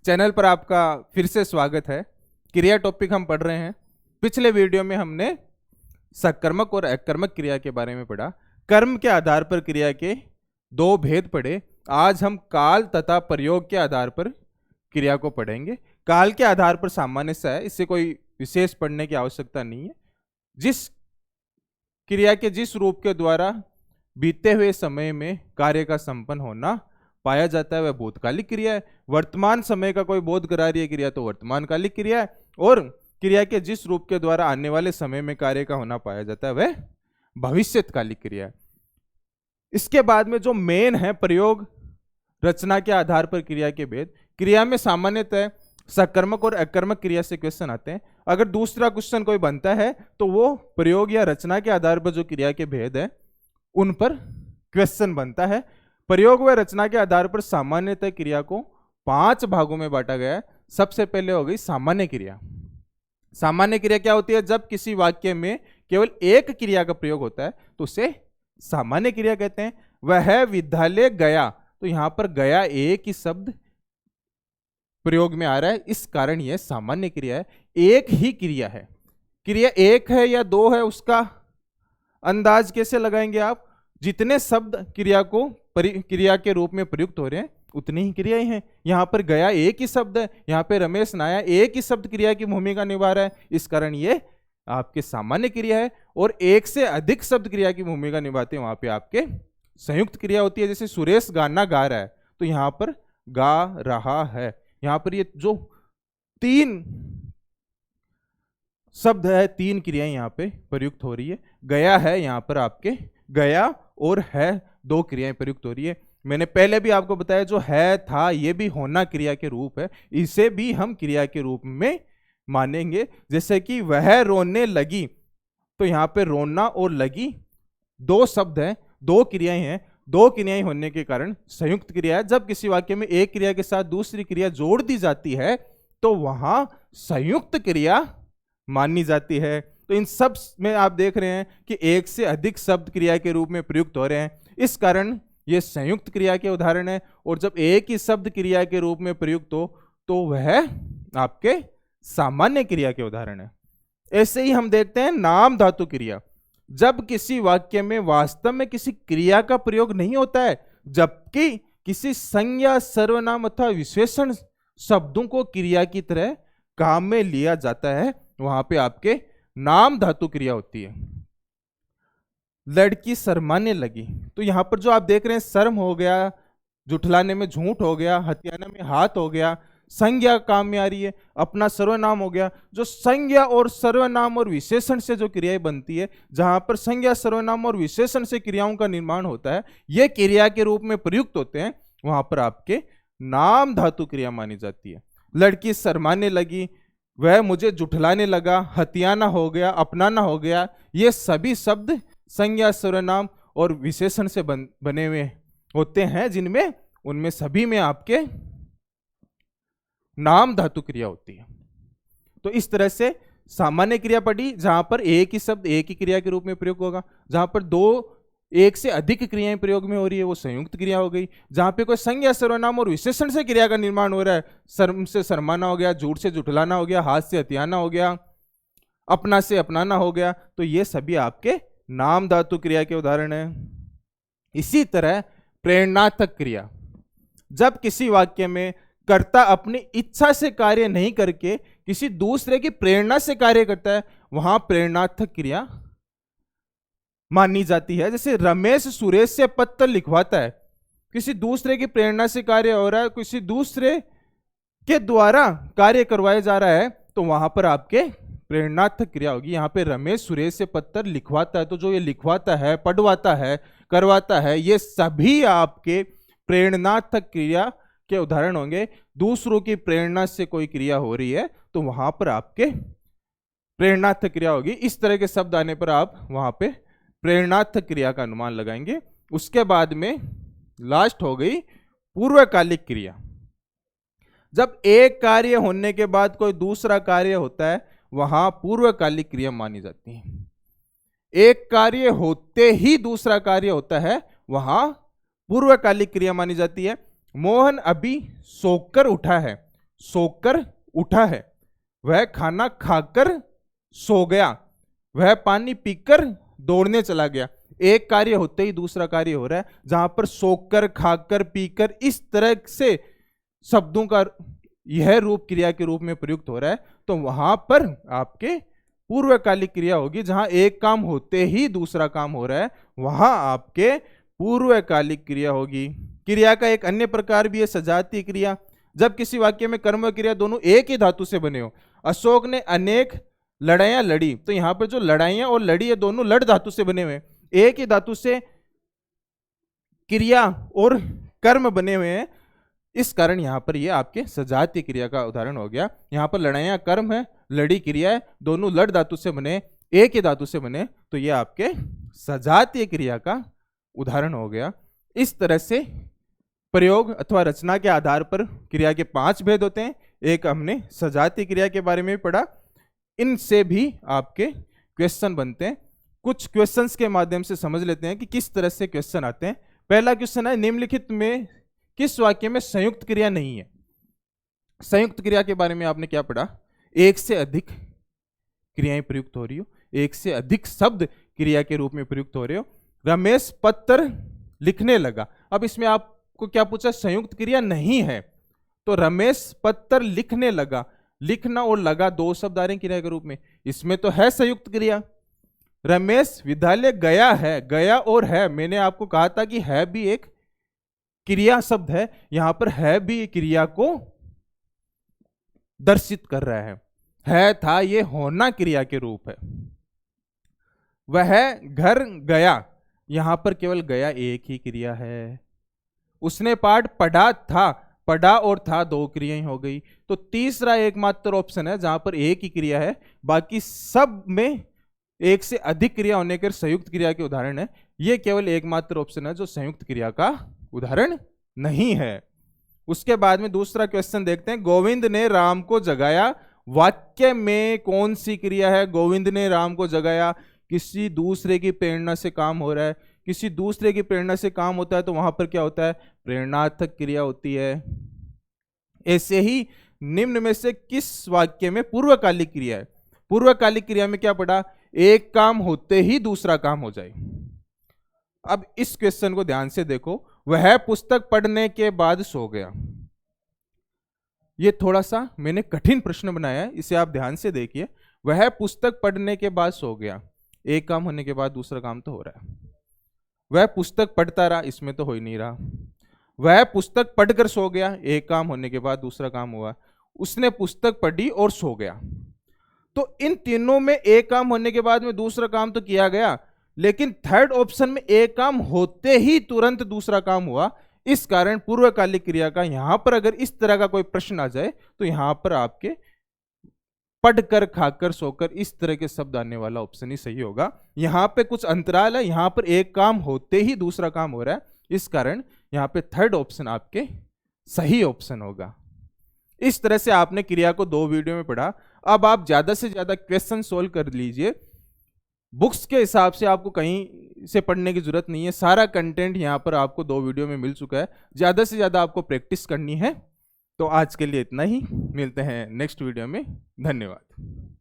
Channel पर आपका फिर से स्वागत है। क्रिया टॉपिक हम पढ़ रहे हैं। पिछले वीडियो में हमने सकर्मक और अकर्मक क्रिया के बारे में पढ़ा। कर्म के आधार पर क्रिया के दो भेद पढ़े। आज हम काल तथा प्रयोग के आधार पर क्रिया को पढ़ेंगे। काल के आधार पर सामान्य सा है, इससे कोई विशेष पढ़ने की आवश्यकता नहीं है। जिस क्रिया के जिस रूप के द्वारा बीते हुए समय में कार्य का संपन्न होना पाया जाता है वह भूतकालिक क्रिया है। वर्तमान समय का कोई बोध करा रही है क्रिया तो वर्तमानकालिक क्रिया है, और क्रिया के जिस रूप के द्वारा आने वाले समय में कार्य का होना पाया जाता है वह भविष्यकालिक क्रिया है। इसके बाद में जो मेन है प्रयोग रचना के आधार पर क्रिया के भेद। क्रिया में सामान्यतः सकर्मक और अकर्मक क्रिया से क्वेश्चन आते हैं। अगर दूसरा क्वेश्चन कोई बनता है तो वो प्रयोग या रचना के आधार पर जो क्रिया के भेद है उन पर क्वेश्चन बनता है। प्रयोग व रचना के आधार पर सामान्यतः क्रिया को 5 भागों में बांटा गया है। सबसे पहले हो गई सामान्य क्रिया। सामान्य क्रिया क्या होती है? जब किसी वाक्य में केवल एक क्रिया का प्रयोग होता है तो उसे सामान्य क्रिया कहते हैं। वह विद्यालय गया, तो यहां पर गया एक ही शब्द प्रयोग में आ रहा है, इस कारण यह सामान्य क्रिया है। एक ही क्रिया है, क्रिया एक है या दो है उसका अंदाज कैसे लगाएंगे आप? जितने शब्द क्रिया के रूप में प्रयुक्त हो रहे हैं उतनी ही क्रियाएं हैं। यहां पर गया एक ही शब्द है, यहां पे रमेश नहाया एक ही शब्द क्रिया की भूमिका निभा रहा है, इस कारण ये आपके सामान्य क्रिया है। और एक से अधिक शब्द क्रिया की भूमिका निभाते हैं वहां पे आपके संयुक्त क्रिया होती है। जैसे सुरेश गाना गा रहा है तो यहां पर गा रहा है, यहां पर ये जो 3 शब्द है 3 क्रियाएं यहां पे प्रयुक्त हो रही है। गया है, यहां पर आपके गया और है 2 क्रियाएं प्रयुक्त हो रही है। मैंने पहले भी आपको बताया जो है था ये भी होना क्रिया के रूप है, इसे भी हम क्रिया के रूप में मानेंगे। जैसे कि वह रोने लगी, तो यहां पे रोना और लगी 2 शब्द हैं, 2 क्रियाएं हैं। 2 क्रियाएं होने के कारण संयुक्त क्रिया है। जब किसी वाक्य में एक क्रिया के साथ दूसरी क्रिया जोड़ दी जाती है तो वहां संयुक्त क्रिया मानी जाती है। तो इन सब में आप देख रहे हैं कि एक से अधिक शब्द क्रिया के रूप में प्रयुक्त हो रहे हैं, इस कारण ये संयुक्त क्रिया के उदाहरण है। और जब एक ही शब्द क्रिया के रूप में प्रयुक्त हो तो वह आपके सामान्य क्रिया के उदाहरण है। ऐसे ही हम देखते हैं नाम धातु क्रिया। जब किसी वाक्य में वास्तव में किसी क्रिया का प्रयोग नहीं होता है, जबकि किसी संज्ञा सर्वनाम अथवा विशेषण शब्दों को क्रिया की तरह काम में लिया जाता है, वहां पे आपके नाम धातु क्रिया होती है। लड़की शर्माने लगी, तो यहां पर जो आप देख रहे हैं शर्म हो गया, जुठलाने में झूठ हो गया, हत्याना में हाथ हो गया, संज्ञा काम में आ रही है, अपना सर्वनाम हो गया। जो संज्ञा और सर्वनाम और विशेषण से जो क्रियाएं बनती है, जहां पर संज्ञा सर्वनाम और विशेषण से क्रियाओं का निर्माण होता है, ये क्रिया के रूप में प्रयुक्त होते हैं, वहां पर आपके नाम धातु क्रिया मानी जाती है। लड़की शर्माने लगी, वह मुझे जुठलाने लगा, हत्याना हो गया, अपनाना हो गया, ये सभी शब्द संज्ञा सर्वनाम और विशेषण से बने हुए होते हैं, जिनमें उनमें सभी में आपके नाम धातु क्रिया होती है। तो इस तरह से सामान्य क्रिया पढ़ी, जहां पर एक ही शब्द एक ही क्रिया के रूप में प्रयोग होगा। जहां पर एक से अधिक क्रियाएं प्रयोग में हो रही है वो संयुक्त क्रिया हो गई। जहां पे कोई संज्ञा सर्वनाम और विशेषण से क्रिया का निर्माण हो रहा है, शर्म से शर्माना हो गया, झूठ से जुठलाना हो गया, हाथ से हथियाना हो गया, अपना से अपनाना हो गया, तो ये सभी आपके नाम धातु क्रिया के उदाहरण है। इसी तरह प्रेरणार्थक क्रिया। जब किसी वाक्य में कर्ता अपनी इच्छा से कार्य नहीं करके किसी दूसरे की प्रेरणा से कार्य करता है, वहां प्रेरणार्थक क्रिया मानी जाती है। जैसे रमेश सुरेश से पत्र लिखवाता है, किसी दूसरे की प्रेरणा से कार्य हो रहा है, किसी दूसरे के द्वारा कार्य करवाया जा रहा है, तो वहां पर आपके प्रेरणार्थक क्रिया होगी। यहाँ पे रमेश सुरेश से पत्र लिखवाता है, तो जो ये लिखवाता है, पढ़वाता है, करवाता है, ये सभी आपके प्रेरणार्थक क्रिया के उदाहरण होंगे। दूसरों की प्रेरणा से कोई क्रिया हो रही है तो वहां पर आपके प्रेरणार्थक क्रिया होगी। इस तरह के शब्द आने पर आप वहां पे प्रेरणार्थक क्रिया का अनुमान लगाएंगे। उसके बाद में लास्ट हो गई पूर्वकालिक क्रिया। जब एक कार्य होने के बाद कोई दूसरा कार्य होता है, वहां पूर्वकालिक क्रिया मानी जाती है। एक कार्य होते ही दूसरा कार्य होता है, वहां पूर्वकालिक क्रिया मानी जाती है। मोहन अभी सोकर उठा है, सोकर उठा है, वह खाना खाकर सो गया, वह पानी पीकर दौड़ने चला गया। एक कार्य होते ही दूसरा कार्य हो रहा है। जहां पर सोकर, खाकर, पीकर इस तरह से शब्दों का यह रूप क्रिया के रूप में प्रयुक्त हो रहा है, तो वहां पर आपके पूर्वकालिक क्रिया होगी। जहां एक काम होते ही दूसरा काम हो रहा है, वहां आपके पूर्वकालिक क्रिया होगी। क्रिया का एक अन्य प्रकार भी है सजातीय क्रिया। जब किसी वाक्य में कर्म और क्रिया दोनों एक ही धातु से बने हो। अशोक ने अनेक लड़ाइयां लड़ी, तो यहां पर जो लड़ाइयां और लड़ी है दोनों लड़ धातु से बने हुए, एक ही धातु से क्रिया और कर्म बने हुए हैं। इस कारण यहां पर ये आपके सजातीय क्रिया का उदाहरण हो गया। यहां पर लड़ाइयां कर्म है, लड़ी क्रिया है, दोनों लड़ धातु से बने, एक ही धातु से बने, तो ये आपके सजातीय क्रिया का उदाहरण हो गया। इस तरह से प्रयोग अथवा रचना के आधार पर क्रिया के 5 भेद होते हैं। एक हमने सजातीय क्रिया के बारे में भी पढ़ा। इनसे भी आपके क्वेश्चन बनते हैं। कुछ क्वेश्चंस के माध्यम से समझ लेते हैं कि किस तरह से क्वेश्चन आते हैं। पहला क्वेश्चन है, निम्नलिखित में किस वाक्य में संयुक्त क्रिया नहीं है? संयुक्त क्रिया के बारे में आपने क्या पढ़ा? एक से अधिक क्रियाएं प्रयुक्त हो रही हो, एक से अधिक शब्द क्रिया के रूप में प्रयुक्त हो रहे हो। रमेश पत्र लिखने लगा। अब इसमें आपको क्या पूछा? संयुक्त क्रिया नहीं है, तो रमेश पत्र लिखने लगा। लिखना और लगा दो शब्द आ रहे हैं क्रिया के रूप में, इसमें तो है संयुक्त क्रिया। रमेश विद्यालय गया है, गया और है, मैंने आपको कहा था कि है भी एक क्रिया शब्द है। यहां पर है भी क्रिया को दर्शित कर रहा है था, ये होना क्रिया के रूप है। वह घर गया, यहां पर केवल गया एक ही क्रिया है। उसने पाठ पढ़ा था, पढ़ा और था दो क्रियाएं हो गई। तो तीसरा एकमात्र ऑप्शन है जहां पर एक ही क्रिया है, बाकी सब में एक से अधिक क्रिया होने के संयुक्त क्रिया के उदाहरण है। यह केवल एकमात्र ऑप्शन है जो संयुक्त क्रिया का उदाहरण नहीं है। उसके बाद में दूसरा क्वेश्चन देखते हैं। गोविंद ने राम को जगाया, वाक्य में कौन सी क्रिया है? गोविंद ने राम को जगाया, किसी दूसरे की प्रेरणा से काम हो रहा है। किसी दूसरे की प्रेरणा से काम होता है तो वहां पर क्या होता है? प्रेरणार्थक क्रिया होती है। ऐसे ही निम्न में से किस वाक्य में पूर्वकालिक क्रिया है? पूर्वकालिक क्रिया में क्या पढ़ा? एक काम होते ही दूसरा काम हो जाए। अब इस क्वेश्चन को ध्यान से देखो। वह पुस्तक पढ़ने के बाद सो गया। यह थोड़ा सा मैंने कठिन प्रश्न बनाया है, इसे आप ध्यान से देखिए। वह पुस्तक पढ़ने के बाद सो गया, एक काम होने के बाद दूसरा काम तो हो रहा है। वह पुस्तक पढ़ता रहा, इसमें तो हो ही नहीं रहा। वह पुस्तक पढ़कर सो गया, एक काम होने के बाद दूसरा काम हुआ। उसने पुस्तक पढ़ी और सो गया। तो इन तीनों में एक काम होने के बाद में दूसरा काम तो किया गया, लेकिन थर्ड ऑप्शन में एक काम होते ही तुरंत दूसरा काम हुआ। इस कारण पूर्वकालिक क्रिया का यहां पर अगर इस तरह का कोई प्रश्न आ जाए तो यहां पर आपके पढ़कर, खाकर, सोकर इस तरह के शब्द आने वाला ऑप्शन ही सही होगा। यहां पे कुछ अंतराल है, यहां पर एक काम होते ही दूसरा काम हो रहा है, इस कारण यहां पे थर्ड ऑप्शन आपके सही ऑप्शन होगा। इस तरह से आपने क्रिया को 2 वीडियो में पढ़ा। अब आप ज्यादा से ज्यादा क्वेश्चन सोल्व कर लीजिए। बुक्स के हिसाब से आपको कहीं से पढ़ने की जरूरत नहीं है, सारा कंटेंट यहाँ पर आपको 2 वीडियो में मिल चुका है। ज़्यादा से ज़्यादा आपको प्रैक्टिस करनी है। तो आज के लिए इतना ही, मिलते हैं नेक्स्ट वीडियो में। धन्यवाद।